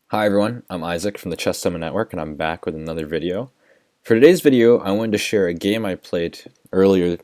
Hi everyone, I'm Isaac from the Chess Summit Network and I'm back with another video. For today's video, I wanted to share a game I played earlier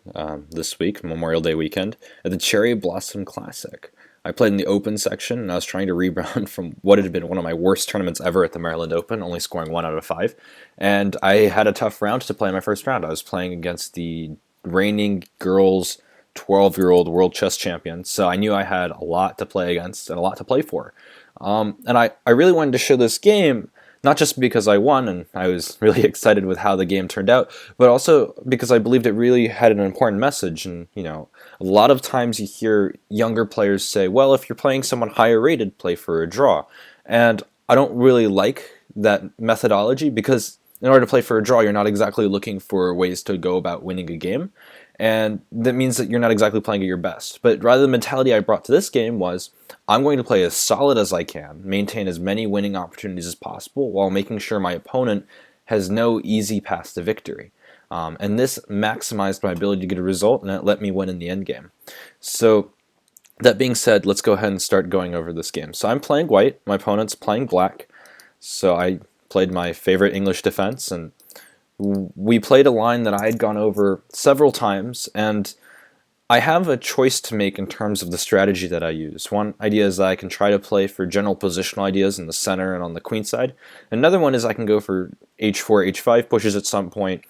this week, Memorial Day weekend, at the Cherry Blossom Classic. I played in the Open section and I was trying to rebound from what had been one of my worst tournaments ever at the Maryland Open, only scoring 1 out of 5. And I had a tough round to play in my first round. I was playing against the reigning girls 12-year-old world chess champion, so I knew I had a lot to play against and a lot to play for. And I really wanted to show this game, not just because I won and I was really excited with how the game turned out, but also because I believed it really had an important message. And, a lot of times you hear younger players say, well, if you're playing someone higher rated, play for a draw. And I don't really like that methodology because in order to play for a draw, you're not exactly looking for ways to go about winning a game. And that means that you're not exactly playing at your best. But rather, the mentality I brought to this game was, I'm going to play as solid as I can, maintain as many winning opportunities as possible, while making sure my opponent has no easy path to victory. And this maximized my ability to get a result, and it let me win in the end game. So, that being said, let's go ahead and start going over this game. So I'm playing white, my opponent's playing black. So I played my favorite English defense, and we played a line that I had gone over several times, and I have a choice to make in terms of the strategy that I use. One idea is that I can try to play for general positional ideas in the center and on the queen side. Another one is I can go for h4, h5 pushes at some point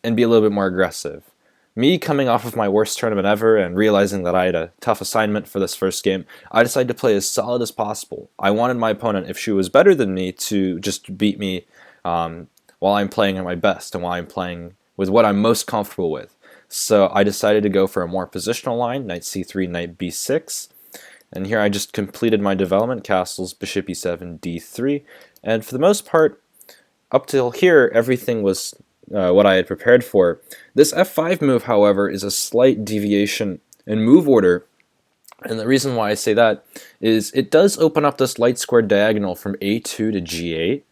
and be a little bit more aggressive. Me coming off of my worst tournament ever and realizing that I had a tough assignment for this first game, I decided to play as solid as possible. I wanted my opponent, if she was better than me, to just beat me while I'm playing at my best and while I'm playing with what I'm most comfortable with. So I decided to go for a more positional line, knight c3, knight b6. And here I just completed my development, castles, bishop e7, d3. And for the most part, up till here, everything was what I had prepared for. This f5 move, however, is a slight deviation in move order. And the reason why I say that is it does open up this light squared diagonal from a2 to g8.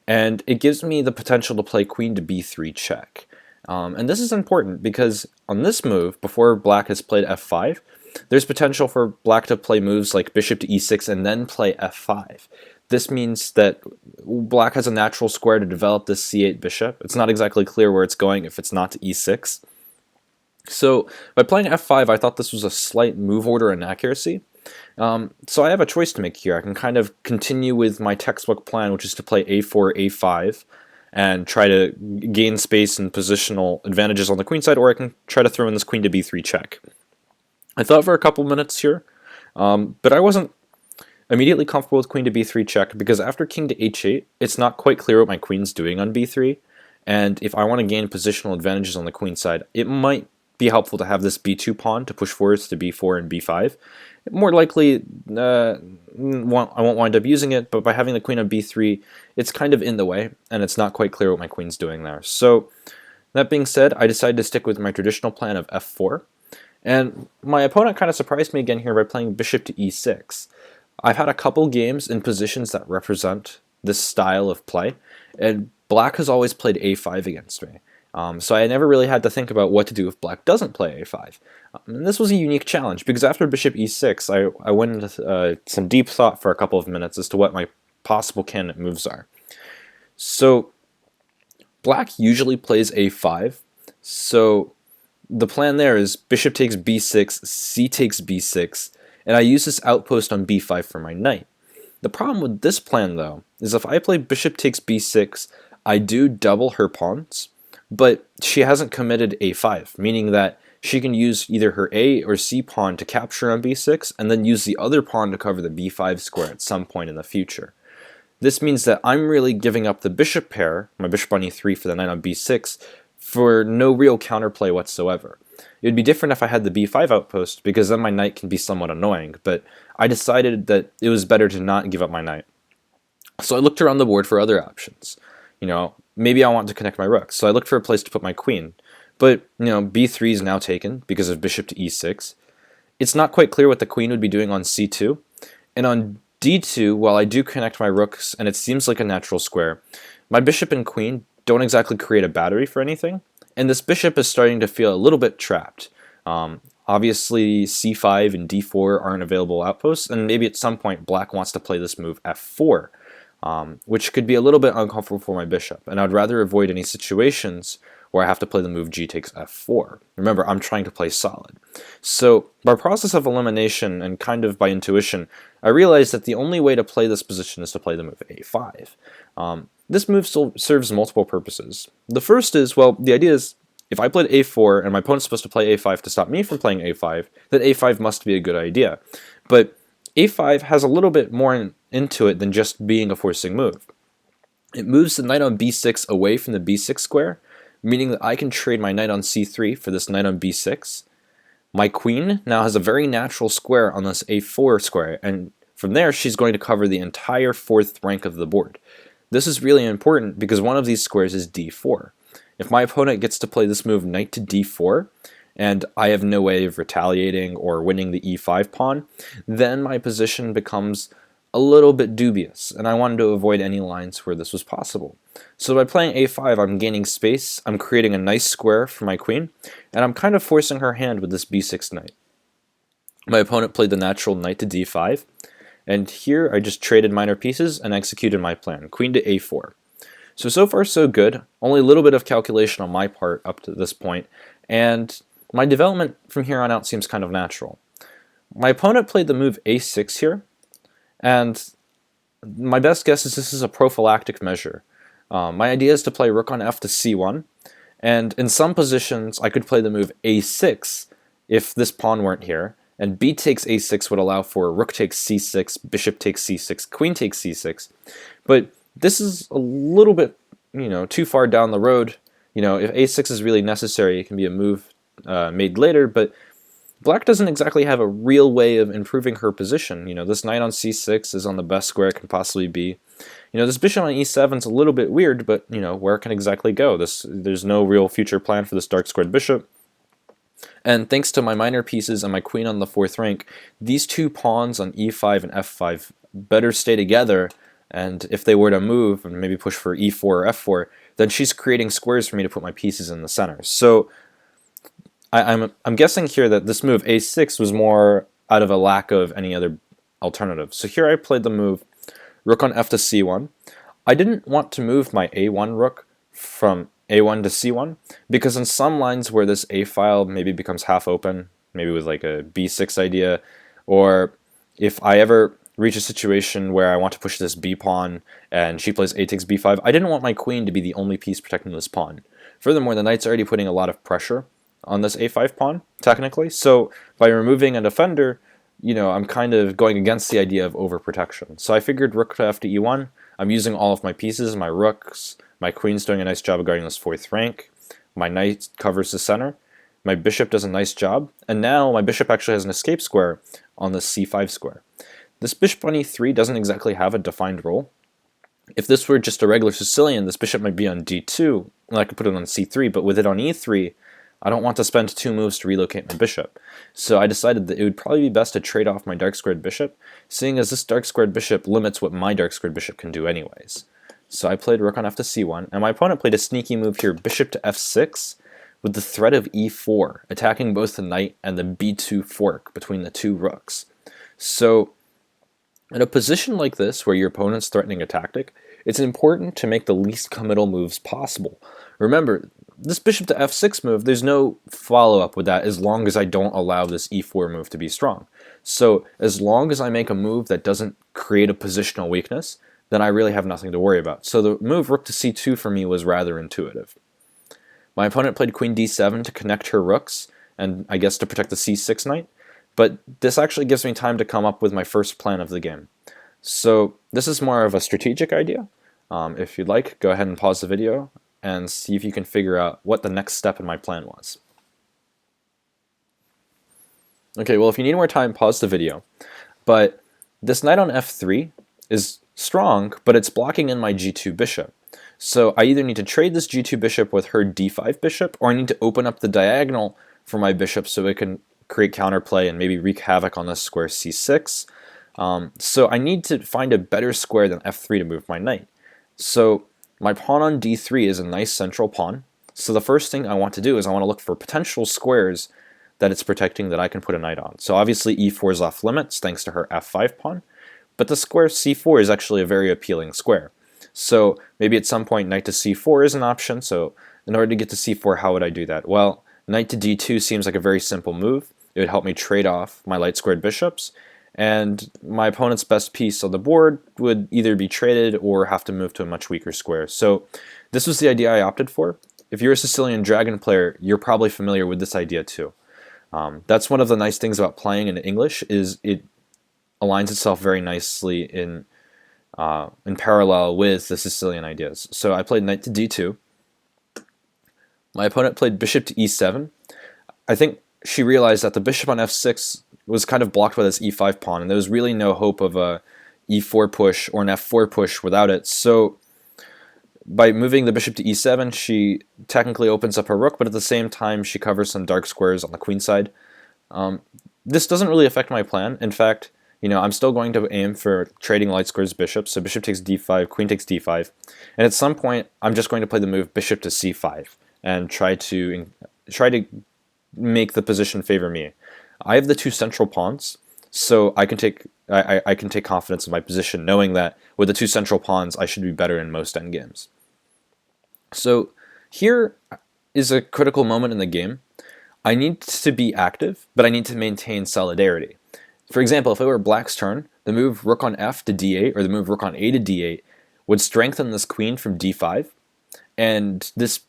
And it gives me the potential to play queen to b3 check. And this is important because on this move, before black has played f5, there's potential for black to play moves like bishop to e6 and then play f5. This means that black has a natural square to develop this c8 bishop. It's not exactly clear where it's going if it's not to e6. So by playing f5, I thought this was a slight move order inaccuracy. So I have a choice to make here. I can kind of continue with my textbook plan, which is to play a4, a5, and try to gain space and positional advantages on the queen side, or I can try to throw in this queen to b3 check. I thought for a couple minutes here, but I wasn't immediately comfortable with queen to b3 check because after king to h8, it's not quite clear what my queen's doing on b3, and if I want to gain positional advantages on the queen side, it might be helpful to have this b2 pawn to push forwards to b4 and b5. More likely, I won't wind up using it, but by having the queen on b3, it's kind of in the way, and it's not quite clear what my queen's doing there. So, that being said, I decided to stick with my traditional plan of f4, and my opponent kind of surprised me again here by playing bishop to e6. I've had a couple games in positions that represent this style of play, and black has always played a5 against me. So I never really had to think about what to do if black doesn't play a5. And this was a unique challenge because after bishop e6, I went into some deep thought for a couple of minutes as to what my possible candidate moves are. So black usually plays a5, so the plan there is bishop takes b6, c takes b6, and I use this outpost on b5 for my knight. The problem with this plan, though, is if I play bishop takes b6, I do double her pawns, but she hasn't committed a5, meaning that she can use either her a or c pawn to capture on b6, and then use the other pawn to cover the b5 square at some point in the future. This means that I'm really giving up the bishop pair, my bishop on e3 for the knight on b6, for no real counterplay whatsoever. It would be different if I had the b5 outpost, because then my knight can be somewhat annoying, but I decided that it was better to not give up my knight. So I looked around the board for other options. Maybe I want to connect my rooks, so I looked for a place to put my queen. But, b3 is now taken because of bishop to e6. It's not quite clear what the queen would be doing on c2. And on d2, while I do connect my rooks, and it seems like a natural square, my bishop and queen don't exactly create a battery for anything, and this bishop is starting to feel a little bit trapped. Obviously, c5 and d4 aren't available outposts, and maybe at some point black wants to play this move f4. which could be a little bit uncomfortable for my bishop, and I'd rather avoid any situations where I have to play the move g takes f4. Remember, I'm trying to play solid. So by process of elimination and kind of by intuition, I realized that the only way to play this position is to play the move a5. This move still serves multiple purposes. The first is, well, the idea is if I played a4 and my opponent's supposed to play a5 to stop me from playing a5, then a5 must be a good idea. But a5 has a little bit more into it than just being a forcing move. It moves the knight on b6 away from the b6 square, meaning that I can trade my knight on c3 for this knight on b6. My queen now has a very natural square on this a4 square, and from there she's going to cover the entire fourth rank of the board. This is really important because one of these squares is d4. If my opponent gets to play this move knight to d4, and I have no way of retaliating or winning the e5 pawn, then my position becomes a little bit dubious, and I wanted to avoid any lines where this was possible. So by playing a5, I'm gaining space, I'm creating a nice square for my queen, and I'm kind of forcing her hand with this b6 knight. My opponent played the natural knight to d5, and here I just traded minor pieces and executed my plan, queen to a4. So far so good, only a little bit of calculation on my part up to this point, and my development from here on out seems kind of natural. My opponent played the move a6 here, and my best guess is this is a prophylactic measure. My idea is to play rook on f to c1, and in some positions I could play the move a6 if this pawn weren't here, and b takes a6 would allow for rook takes c6, bishop takes c6, queen takes c6, but this is a little bit, too far down the road. If a6 is really necessary, it can be a move made later, but Black doesn't exactly have a real way of improving her position. This knight on c6 is on the best square it can possibly be. This bishop on e7 is a little bit weird, but where it can exactly go? There's no real future plan for this dark squared bishop. And thanks to my minor pieces and my queen on the fourth rank, these two pawns on e5 and f5 better stay together, and if they were to move and maybe push for e4 or f4, then she's creating squares for me to put my pieces in the center. So I'm guessing here that this move a6 was more out of a lack of any other alternative. So here I played the move rook on f to c1. I didn't want to move my a1 rook from a1 to c1 because in some lines where this a file maybe becomes half open, maybe with like a b6 idea, or if I ever reach a situation where I want to push this b pawn and she plays a takes b5, I didn't want my queen to be the only piece protecting this pawn. Furthermore, the knight's already putting a lot of pressure on this a5 pawn, technically, so by removing a defender, I'm kind of going against the idea of overprotection. So I figured rook to f to e1, I'm using all of my pieces, my rooks, my queen's doing a nice job of guarding this fourth rank, my knight covers the center, my bishop does a nice job, and now my bishop actually has an escape square on the c5 square. This bishop on e3 doesn't exactly have a defined role. If this were just a regular Sicilian, this bishop might be on d2, and I could put it on c3, but with it on e3, I don't want to spend 2 moves to relocate my bishop. So I decided that it would probably be best to trade off my dark squared bishop, seeing as this dark squared bishop limits what my dark squared bishop can do anyways. So I played rook on f to c1, and my opponent played a sneaky move here, bishop to f6, with the threat of e4, attacking both the knight and the b2 fork between the two rooks. So in a position like this, where your opponent's threatening a tactic, it's important to make the least committal moves possible. Remember, this bishop to f6 move, there's no follow-up with that as long as I don't allow this e4 move to be strong. So as long as I make a move that doesn't create a positional weakness, then I really have nothing to worry about. So the move rook to c2 for me was rather intuitive. My opponent played queen d7 to connect her rooks, and I guess to protect the c6 knight, but this actually gives me time to come up with my first plan of the game. So this is more of a strategic idea. If you'd like, go ahead and pause the video and see if you can figure out what the next step in my plan was. Okay, well, if you need more time, pause the video. But this knight on f3 is strong, but it's blocking in my g2 bishop. So I either need to trade this g2 bishop with her d5 bishop, or I need to open up the diagonal for my bishop so it can create counterplay and maybe wreak havoc on this square c6. So I need to find a better square than f3 to move my knight. So my pawn on d3 is a nice central pawn. So the first thing I want to do is I want to look for potential squares that it's protecting that I can put a knight on. So obviously e4 is off limits thanks to her f5 pawn. but the square c4 is actually a very appealing square. So maybe at some point knight to c4 is an option. So in order to get to c4, how would I do that? Well, knight to d2 seems like a very simple move. It would help me trade off my light squared bishops, and my opponent's best piece on the board would either be traded or have to move to a much weaker square. So this was the idea I opted for. If you're a Sicilian Dragon player, you're probably familiar with this idea too. That's one of the nice things about playing in English, is it aligns itself very nicely in parallel with the Sicilian ideas. So I played knight to d2. My opponent played bishop to e7. I think she realized that the bishop on f6 was kind of blocked by this e5 pawn, and there was really no hope of a e4 push or an f4 push without it. So by moving the bishop to e7, she technically opens up her rook, but at the same time she covers some dark squares on the queen side. This doesn't really affect my plan. In fact, I'm still going to aim for trading light squares bishops, so bishop takes d5, queen takes d5, and at some point I'm just going to play the move bishop to c5 and try to make the position favor me. I have the two central pawns, so I can take confidence in my position, knowing that with the two central pawns I should be better in most endgames. So here is a critical moment in the game. I need to be active, but I need to maintain solidarity. For example, if it were black's turn, the move rook on f to d8 or the move rook on a to d8 would strengthen this queen from d5, and this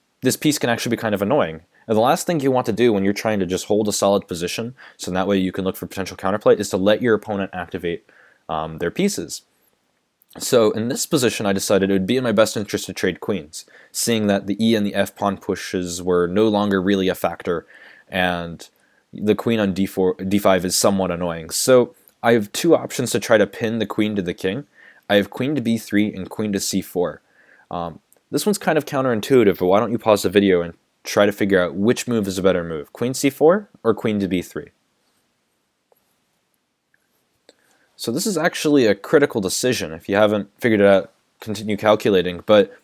piece can actually be kind of annoying. And the last thing you want to do when you're trying to just hold a solid position, so that way you can look for potential counterplay, is to let your opponent activate their pieces. So in this position, I decided it would be in my best interest to trade queens, seeing that the e and the f pawn pushes were no longer really a factor, and the queen on d5 is somewhat annoying. So I have two options to try to pin the queen to the king. I have queen to b3 and queen to c4. This one's kind of counterintuitive, but why don't you pause the video and try to figure out which move is a better move, queen c4 or queen to b3. So this is actually a critical decision. If you haven't figured it out, continue calculating, but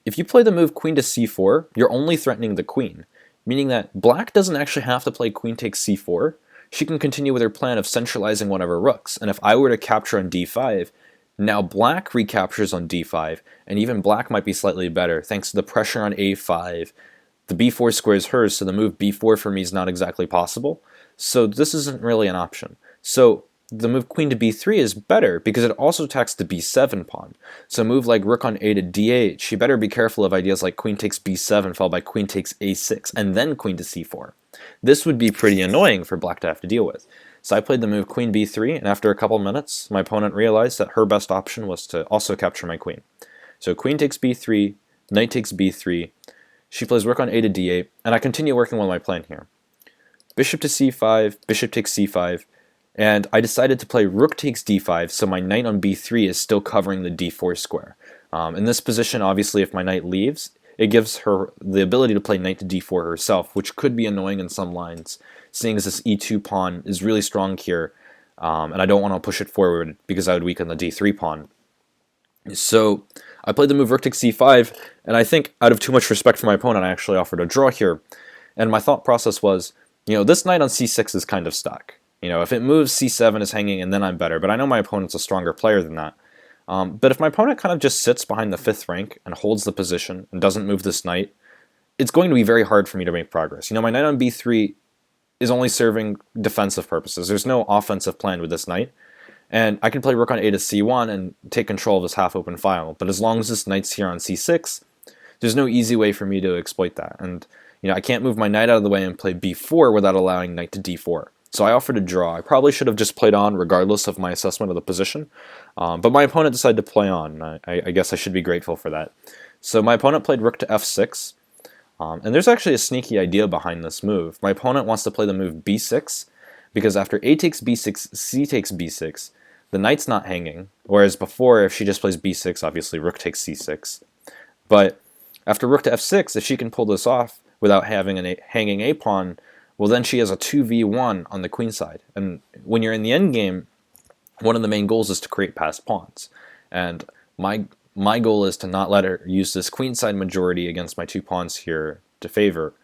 if you play the move queen to c4, you're only threatening the queen, meaning that black doesn't actually have to play queen takes c4. She can continue with her plan of centralizing one of her rooks, and if I were to capture on d5, now black recaptures on d5, and even black might be slightly better thanks to the pressure on a5. The b4 square is hers, so the move b4 for me is not exactly possible. So this isn't really an option. So the move queen to b3 is better because it also attacks the b7 pawn. So a move like rook on a to d8, she better be careful of ideas like queen takes b7 followed by queen takes a6 and then queen to c4. This would be pretty annoying for black to have to deal with. So I played the move queen b3, and after a couple minutes, my opponent realized that her best option was to also capture my queen. So queen takes b3, knight takes b3, she plays rook on a to d8, and I continue working with my plan here. Bishop to c5, bishop takes c5, and I decided to play rook takes d5, so my knight on b3 is still covering the d4 square. In this position, obviously, if my knight leaves, it gives her the ability to play knight to d4 herself, which could be annoying in some lines, seeing as this e2 pawn is really strong here, and I don't want to push it forward because I would weaken the d3 pawn. So I played the move rook takes c5, and I think out of too much respect for my opponent, I actually offered a draw here. And my thought process was, this knight on c6 is kind of stuck. If it moves, c7 is hanging, and then I'm better. But I know my opponent's a stronger player than that. But if my opponent kind of just sits behind the 5th rank and holds the position and doesn't move this knight, it's going to be very hard for me to make progress. My knight on b3 is only serving defensive purposes. There's no offensive plan with this knight. And I can play rook on a to c1 and take control of this half-open file. But as long as this knight's here on c6, there's no easy way for me to exploit that. And I can't move my knight out of the way and play b4 without allowing knight to d4. So I offered a draw. I probably should have just played on regardless of my assessment of the position. But my opponent decided to play on. I guess I should be grateful for that. So my opponent played rook to f6. And there's actually a sneaky idea behind this move. My opponent wants to play the move b6, because after a takes b6, c takes b6, the knight's not hanging, whereas before, if she just plays b6, obviously rook takes c6. But after rook to f6, if she can pull this off without having a hanging a pawn, well then she has a 2v1 on the queen side. And when you're in the endgame, one of the main goals is to create passed pawns. And my goal is to not let her use this queenside majority against my two pawns here to favor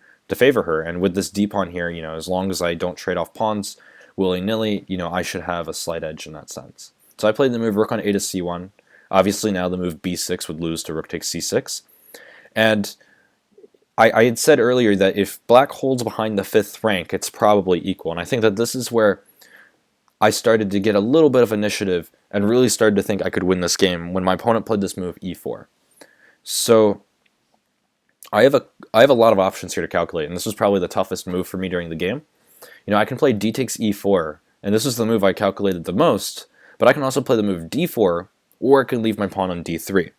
her. And with this d pawn here, as long as I don't trade off pawns willy-nilly, I should have a slight edge in that sense. So I played the move rook on a to c1. Obviously now the move b6 would lose to rook takes c6. And I had said earlier that if black holds behind the 5th rank, it's probably equal. And I think that this is where I started to get a little bit of initiative and really started to think I could win this game when my opponent played this move e4. So I have a lot of options here to calculate, and this was probably the toughest move for me during the game. I can play d takes e4, and this is the move I calculated the most, but I can also play the move d4, or I can leave my pawn on d3.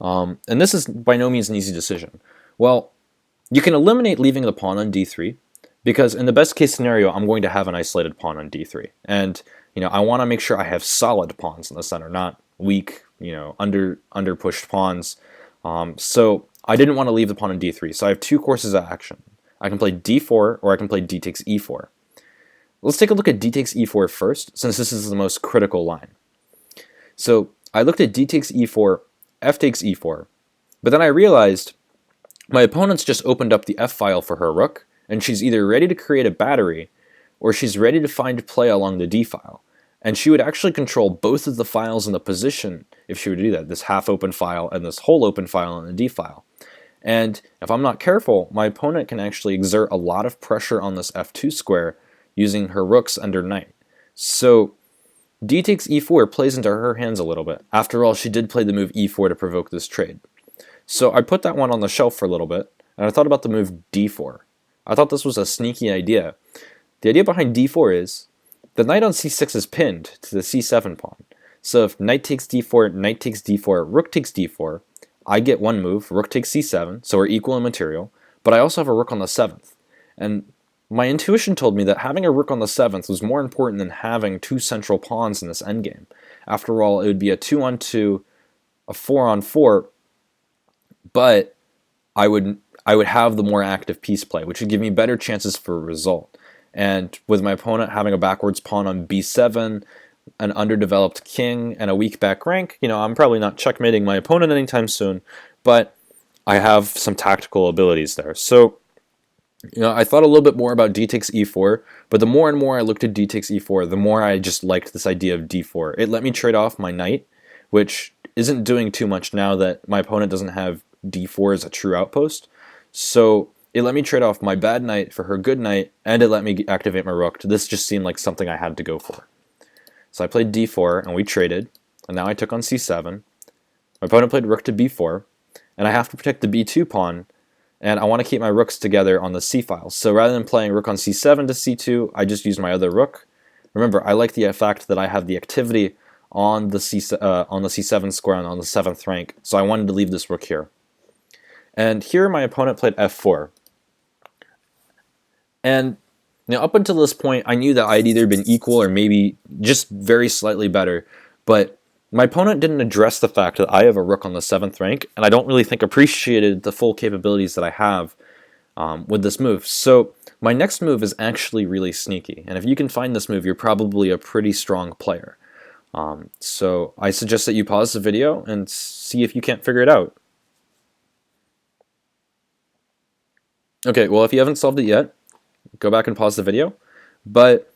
And this is by no means an easy decision. Well, you can eliminate leaving the pawn on d3, because in the best case scenario, I'm going to have an isolated pawn on d3. And I want to make sure I have solid pawns in the center, not weak, under pushed pawns. So I didn't want to leave the pawn on d3, so I have two courses of action. I can play d4, or I can play d takes e4. Let's take a look at d takes e4 first, since this is the most critical line. So I looked at d takes e4, f takes e4, but then I realized my opponent's just opened up the f file for her rook, and she's either ready to create a battery, or she's ready to find play along the d file. And she would actually control both of the files in the position if she would do that, this half open file and this whole open file on the d file. And if I'm not careful, my opponent can actually exert a lot of pressure on this f2 square using her rooks under knight. So d takes e4 plays into her hands a little bit. After all, she did play the move e4 to provoke this trade. So I put that one on the shelf for a little bit, and I thought about the move d4. I thought this was a sneaky idea. The idea behind d4 is the knight on c6 is pinned to the c7 pawn. So if knight takes d4, knight takes d4, rook takes d4, I get one move, rook takes c7, so we're equal in material, but I also have a rook on the 7th. And my intuition told me that having a rook on the 7th was more important than having two central pawns in this endgame. After all, it would be a 2-on-2, a 4-on-4, but I would have the more active piece play, which would give me better chances for a result. And with my opponent having a backwards pawn on b7, an underdeveloped king, and a weak back rank, I'm probably not checkmating my opponent anytime soon, but I have some tactical abilities there. So, I thought a little bit more about d takes e4, but the more and more I looked at d takes e4, the more I just liked this idea of d4. It let me trade off my knight, which isn't doing too much now that my opponent doesn't have d4 as a true outpost. So it let me trade off my bad knight for her good knight, and it let me activate my rook. This just seemed like something I had to go for. So I played d4, and we traded, and now I took on c7. My opponent played rook to b4, and I have to protect the b2 pawn, and I want to keep my rooks together on the c file. So rather than playing rook on c7 to c2, I just used my other rook. Remember, I like the fact that I have the activity on the c7 square and on the 7th rank, so I wanted to leave this rook here. And here my opponent played f4. And up until this point, I knew that I'd either been equal or maybe just very slightly better, but my opponent didn't address the fact that I have a rook on the 7th rank, and I don't really think appreciated the full capabilities that I have with this move. So my next move is actually really sneaky, and if you can find this move, you're probably a pretty strong player. So I suggest that you pause the video and see if you can't figure it out. Okay, well, if you haven't solved it yet, go back and pause the video. But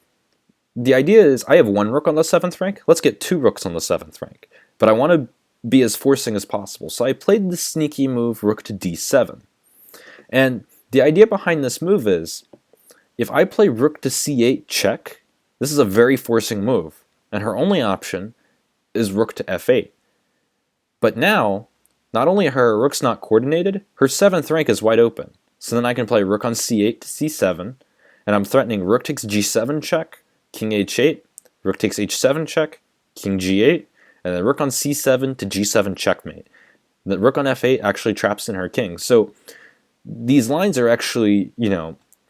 the idea is I have one rook on the 7th rank. Let's get two rooks on the 7th rank. But I want to be as forcing as possible. So I played the sneaky move rook to d7. And the idea behind this move is if I play rook to c8 check, this is a very forcing move. And her only option is rook to f8. But now, not only are her rooks not coordinated, her 7th rank is wide open. So then I can play rook on c8 to c7, and I'm threatening rook takes g7 check, king h8, rook takes h7 check, king g8, and then rook on c7 to g7 checkmate. The rook on f8 actually traps in her king. So these lines are actually,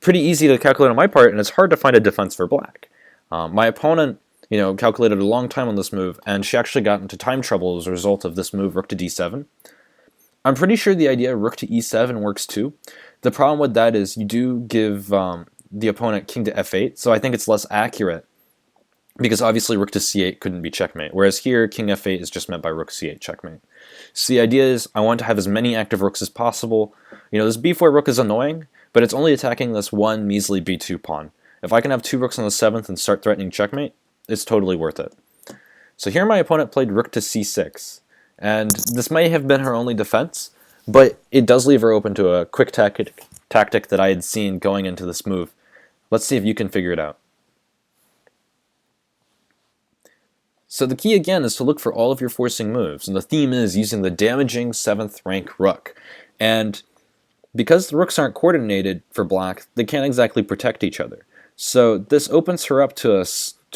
pretty easy to calculate on my part, and it's hard to find a defense for black. My opponent, calculated a long time on this move, and she actually got into time trouble as a result of this move rook to d7. I'm pretty sure the idea of rook to e7 works too. The problem with that is you do give the opponent king to f8, so I think it's less accurate because obviously rook to c8 couldn't be checkmate, whereas here king f8 is just meant by rook c8 checkmate. So the idea is I want to have as many active rooks as possible. This b4 rook is annoying, but it's only attacking this one measly b2 pawn. If I can have two rooks on the 7th and start threatening checkmate, it's totally worth it. So here my opponent played rook to c6, and this may have been her only defense, but it does leave her open to a quick tactic that I had seen going into this move. Let's see if you can figure it out. So the key again is to look for all of your forcing moves, and the theme is using the damaging 7th rank rook. And because the rooks aren't coordinated for black, they can't exactly protect each other. So this opens her up to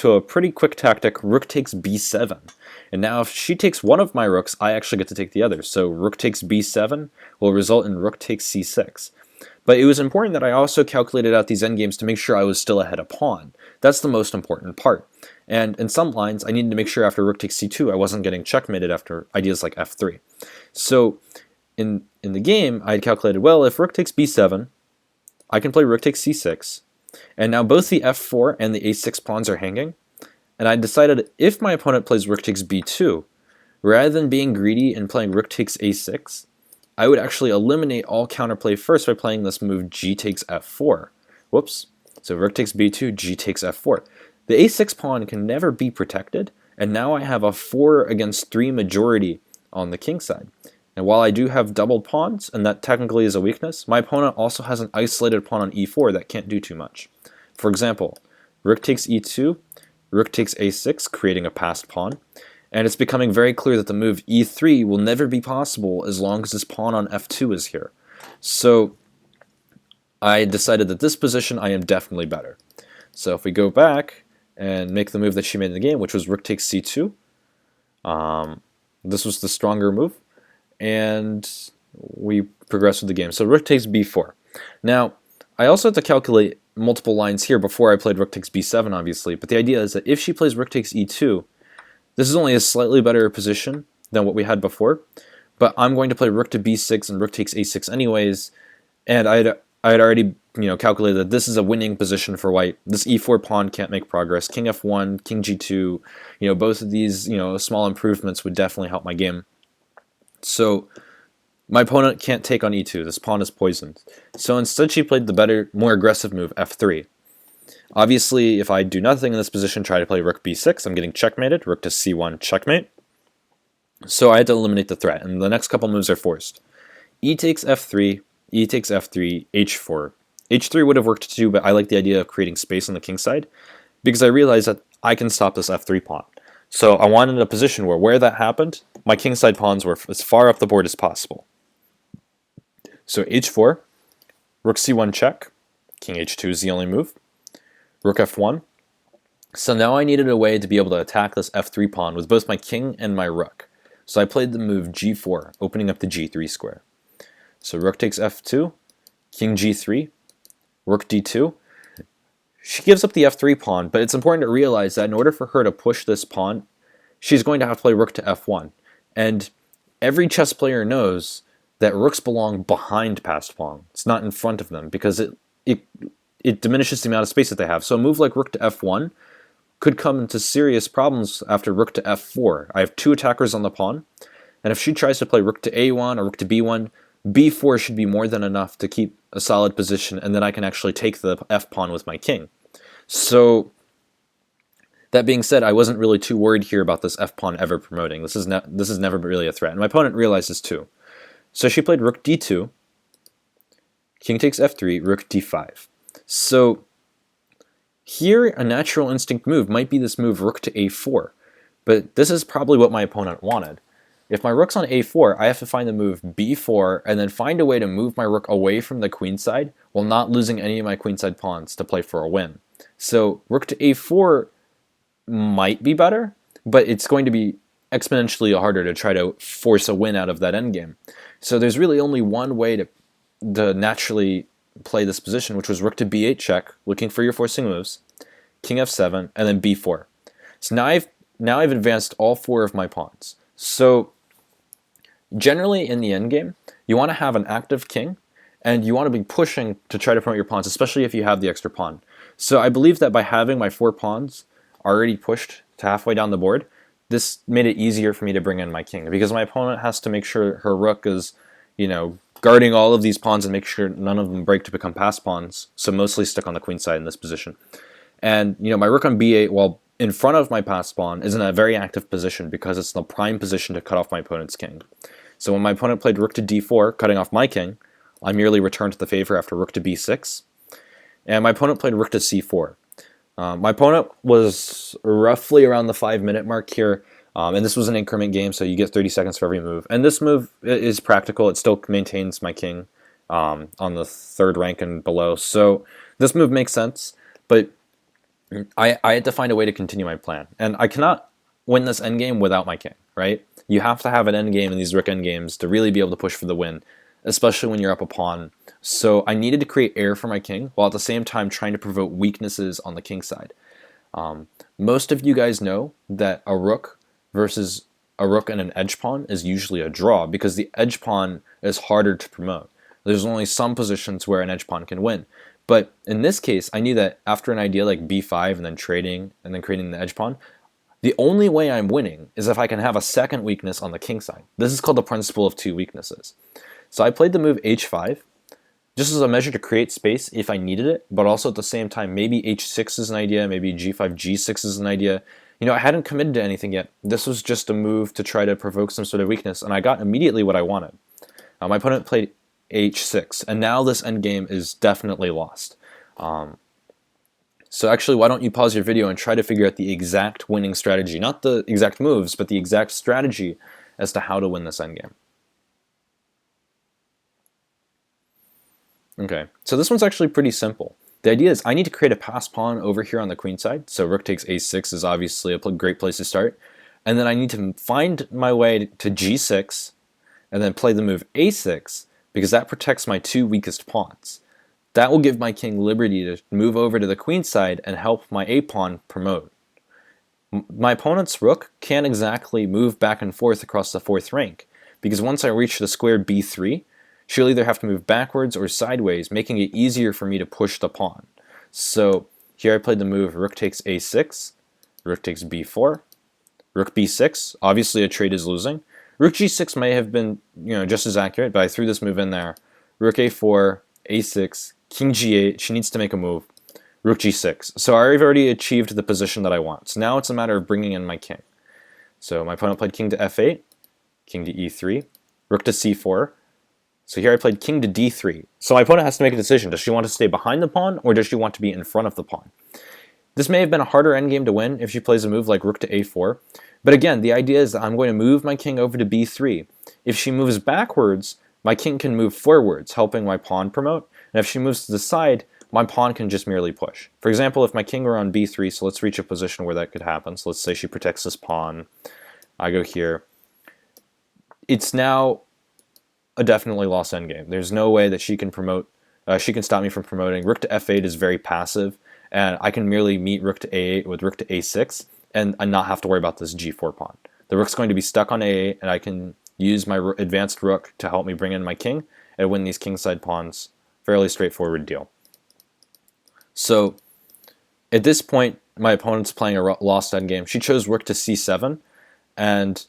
a pretty quick tactic, rook takes b7. And now if she takes one of my rooks, I actually get to take the other. So rook takes b7 will result in rook takes c6. But it was important that I also calculated out these endgames to make sure I was still ahead of pawn. That's the most important part. And in some lines, I needed to make sure after rook takes c2, I wasn't getting checkmated after ideas like f3. So in the game, I had calculated, well, if rook takes b7, I can play rook takes c6. And now both the f4 and the a6 pawns are hanging. And I decided if my opponent plays rook takes b2, rather than being greedy and playing rook takes a6, I would actually eliminate all counterplay first by playing this move g takes f4. Whoops. So rook takes b2, g takes f4. The a6 pawn can never be protected, and now I have a 4 against 3 majority on the king side. And while I do have doubled pawns, and that technically is a weakness, my opponent also has an isolated pawn on e4 that can't do too much. For example, rook takes e2, rook takes a6, creating a passed pawn, and it's becoming very clear that the move e3 will never be possible as long as this pawn on f2 is here. So I decided that this position I am definitely better. So if we go back and make the move that she made in the game, which was rook takes c2, this was the stronger move, and we progress with the game. So rook takes b4. Now, I also have to calculate multiple lines here before I played rook takes b7, obviously, but the idea is that if she plays rook takes e2, this is only a slightly better position than what we had before, but I'm going to play rook to b6 and rook takes a6 anyways, and I had already calculated that this is a winning position for white. This e4 pawn can't make progress. King f1, king g2, both of these small improvements would definitely help my game. So my opponent can't take on e2. This pawn is poisoned. So instead she played the better, more aggressive move, f3. Obviously, if I do nothing in this position, try to play rook b6, I'm getting checkmated. Rook to c1, checkmate. So I had to eliminate the threat, and the next couple moves are forced. E takes f3, e takes f3, h4. h3 would have worked too, but I like the idea of creating space on the king side, because I realized that I can stop this f3 pawn. So I wanted a position where that happened, my kingside pawns were as far up the board as possible. So h4, rook c1 check, king h2 is the only move, rook f1. So now I needed a way to be able to attack this f3 pawn with both my king and my rook. So I played the move g4, opening up the g3 square. So rook takes f2, king g3, rook d2. She gives up the f3 pawn, but it's important to realize that in order for her to push this pawn, she's going to have to play rook to f1. And every chess player knows that rooks belong behind passed pawn. It's not in front of them, because it diminishes the amount of space that they have. So a move like rook to f1 could come into serious problems after rook to f4. I have two attackers on the pawn, and if she tries to play rook to a1 or rook to b1, b4 should be more than enough to keep a solid position, and then I can actually take the f-pawn with my king. So that being said, I wasn't really too worried here about this f-pawn ever promoting. This is never really a threat, and my opponent realized this too. So she played rook d2, king takes f3, rook d5. So here, a natural instinct move might be this move rook to a4, but this is probably what my opponent wanted. If my rook's on a4, I have to find the move b4 and then find a way to move my rook away from the queenside while not losing any of my queenside pawns to play for a win. So rook to a4 might be better, but it's going to be exponentially harder to try to force a win out of that endgame. So there's really only one way to naturally play this position, which was rook to b8 check, looking for your forcing moves, king f7, and then b4. So now I've advanced all four of my pawns. So generally in the endgame, you want to have an active king, and you want to be pushing to try to promote your pawns, especially if you have the extra pawn. So I believe that by having my 4 pawns already pushed to halfway down the board, this made it easier for me to bring in my king, because my opponent has to make sure her rook is, guarding all of these pawns and make sure none of them break to become passed pawns, so mostly stuck on the queen side in this position. And, my rook on b8, while in front of my passed pawn is in a very active position because it's in the prime position to cut off my opponent's king. So when my opponent played rook to d4, cutting off my king, I merely returned to the favor after rook to b6. And my opponent played rook to c4. My opponent was roughly around the 5-minute mark here, and this was an increment game, so you get 30 seconds for every move. And this move is practical. It still maintains my king on the 3rd rank and below. So this move makes sense, but I had to find a way to continue my plan. And I cannot win this endgame without my king, right? You have to have an endgame in these rook endgames to really be able to push for the win, especially when you're up a pawn. So I needed to create air for my king, while at the same time trying to provoke weaknesses on the king side. Most of you guys know that a rook versus a rook and an edge pawn is usually a draw, because the edge pawn is harder to promote. There's only some positions where an edge pawn can win. But in this case, I knew that after an idea like b5 and then trading and then creating the edge pawn, the only way I'm winning is if I can have a second weakness on the king side. This is called the principle of 2 weaknesses. So I played the move h5, just as a measure to create space if I needed it, but also at the same time, maybe h6 is an idea, maybe g5, g6 is an idea. You know, I hadn't committed to anything yet. This was just a move to try to provoke some sort of weakness, and I got immediately what I wanted. My opponent played h6, and now this endgame is definitely lost. So actually, why don't you pause your video and try to figure out the exact winning strategy, not the exact moves, but the exact strategy as to how to win this endgame. Okay, so this one's actually pretty simple. The idea is I need to create a passed pawn over here on the queen side, so rook takes a6 is obviously a great place to start, and then I need to find my way to g6, and then play the move a6, because that protects my 2 weakest pawns. That will give my king liberty to move over to the queen side and help my a-pawn promote. My opponent's rook can't exactly move back and forth across the 4th rank, because once I reach the square b3, she'll either have to move backwards or sideways, making it easier for me to push the pawn. So here I played the move rook takes a6, rook takes b4, rook b6. Obviously a trade is losing. Rook g6 may have been, just as accurate, but I threw this move in there. Rook a4, a6, king g8. She needs to make a move. Rook g6. So I've already achieved the position that I want. So now it's a matter of bringing in my king. So my opponent played king to f8, king to e3, rook to c4. So here I played king to d3. So my opponent has to make a decision. Does she want to stay behind the pawn, or does she want to be in front of the pawn? This may have been a harder endgame to win if she plays a move like rook to a4. But again, the idea is that I'm going to move my king over to b3. If she moves backwards, my king can move forwards, helping my pawn promote. And if she moves to the side, my pawn can just merely push. For example, if my king were on b3, so let's reach a position where that could happen. So let's say she protects this pawn. I go here. It's now a definitely lost endgame. There's no way that she can promote. She can stop me from promoting. Rook to f8 is very passive, and I can merely meet rook to a8 with rook to a6 and not have to worry about this g4 pawn. The rook's going to be stuck on a8, and I can use my advanced rook to help me bring in my king and win these kingside pawns. Fairly straightforward deal. So at this point, my opponent's playing a lost endgame. She chose rook to c7, and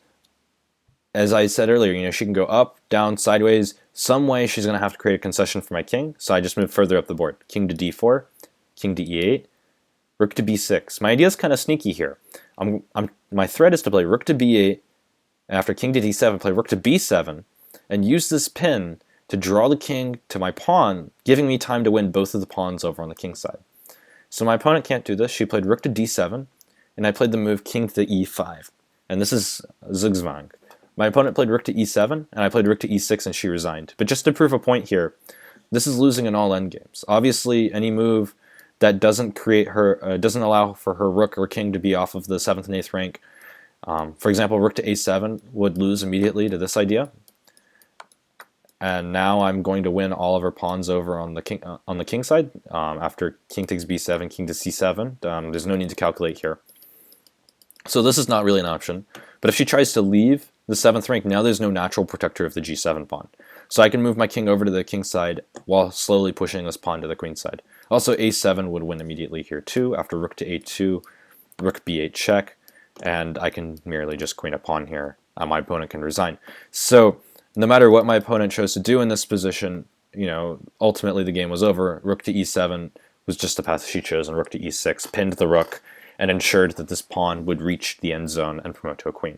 as I said earlier, she can go up, down, sideways. Some way she's going to have to create a concession for my king, so I just move further up the board. King to d4, king to e8, rook to b6. My idea is kind of sneaky here. My threat is to play rook to b8, and after king to d7, play rook to b7, and use this pin to draw the king to my pawn, giving me time to win both of the pawns over on the king side. So my opponent can't do this. She played rook to d7, and I played the move king to e5. And this is zugzwang. My opponent played rook to e7, and I played rook to e6, and she resigned. But just to prove a point here, this is losing in all endgames. Obviously, any move that doesn't allow for her rook or king to be off of the 7th and 8th rank. For example, rook to a7 would lose immediately to this idea. And now I'm going to win all of her pawns over on the king side. After king takes b7, king to c7. There's no need to calculate here. So this is not really an option. But if she tries to leave the 7th rank, now there's no natural protector of the g7 pawn. So I can move my king over to the king side while slowly pushing this pawn to the queen side. Also, a7 would win immediately here too. After rook to a2, rook b8 check, and I can merely just queen a pawn here. My opponent can resign. So no matter what my opponent chose to do in this position, ultimately the game was over. Rook to e7 was just the path she chose, and rook to e6 pinned the rook, and ensured that this pawn would reach the end zone and promote to a queen.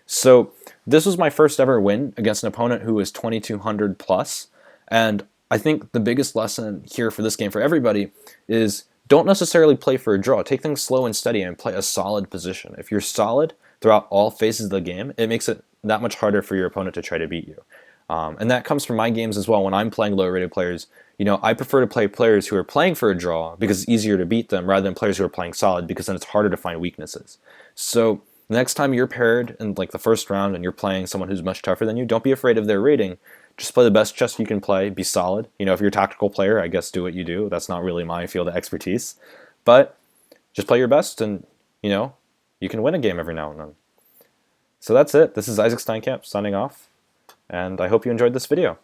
So this was my first ever win against an opponent who was 2200 plus, and I think the biggest lesson here for this game for everybody is don't necessarily play for a draw. Take things slow and steady and play a solid position. If you're solid throughout all phases of the game, it makes it that much harder for your opponent to try to beat you. And that comes from my games as well. When I'm playing low-rated players, I prefer to play players who are playing for a draw because it's easier to beat them rather than players who are playing solid because then it's harder to find weaknesses. So the next time you're paired in like the first round and you're playing someone who's much tougher than you, don't be afraid of their rating. Just play the best chess you can play, be solid. If you're a tactical player, I guess do what you do. That's not really my field of expertise. But just play your best and, you can win a game every now and then. So that's it. This is Isaac Steinkamp signing off, and I hope you enjoyed this video.